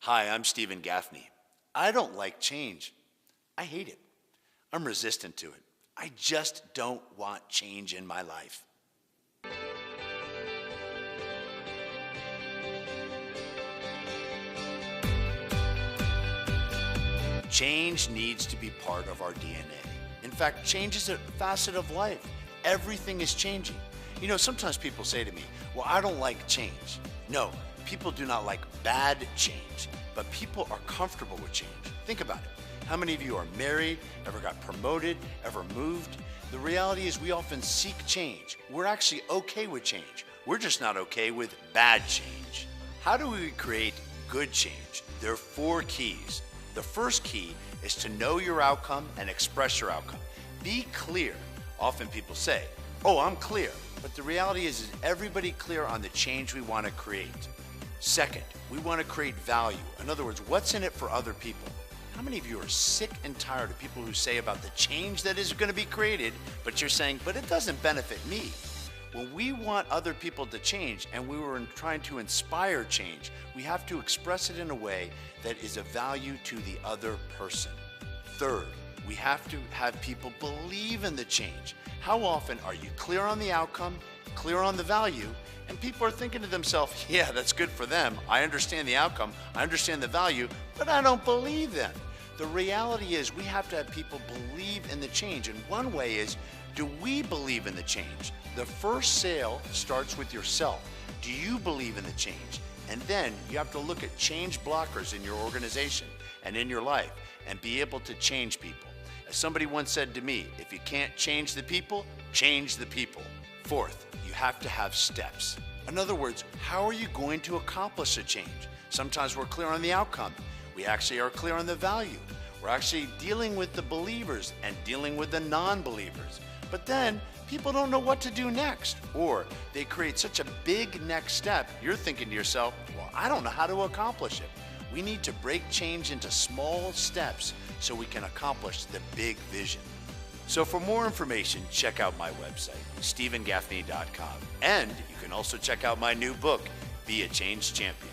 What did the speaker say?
Hi, I'm Stephen Gaffney. I don't like change. I hate it. I'm resistant to it. I just don't want change in my life. Change needs to be part of our DNA. In fact, change is a facet of life. Everything is changing. You know, sometimes people say to me, well, I don't like change. No, people do not like bad change, but people are comfortable with change. Think about it. How many of you are married, ever got promoted, ever moved? The reality is we often seek change. We're actually okay with change. We're just not okay with bad change. How do we create good change? There are 4 keys. The first key is to know your outcome and express your outcome. Be clear. Often people say, oh, I'm clear. But the reality is everybody clear on the change we want to create? Second, we want to create value. In other words, what's in it for other people? How many of you are sick and tired of people who say about the change that is going to be created, but you're saying, but it doesn't benefit me? When we want other people to change and we were trying to inspire change, we have to express it in a way that is of value to the other person. Third, we have to have people believe in the change. How often are you clear on the outcome, clear on the value, and people are thinking to themselves, yeah, that's good for them. I understand the outcome, I understand the value, but I don't believe them. The reality is we have to have people believe in the change. And one way is, do we believe in the change? The first sale starts with yourself. Do you believe in the change? And then you have to look at change blockers in your organization and in your life and be able to change people. As somebody once said to me, if you can't change the people, change the people. Fourth, you have to have steps. In other words, how are you going to accomplish a change? Sometimes we're clear on the outcome. We actually are clear on the value. We're actually dealing with the believers and dealing with the non-believers. But then people don't know what to do next, or they create such a big next step. You're thinking to yourself, well, I don't know how to accomplish it. We need to break change into small steps so we can accomplish the big vision. So for more information, check out my website, stephengaffney.com. And you can also check out my new book, Be a Change Champion.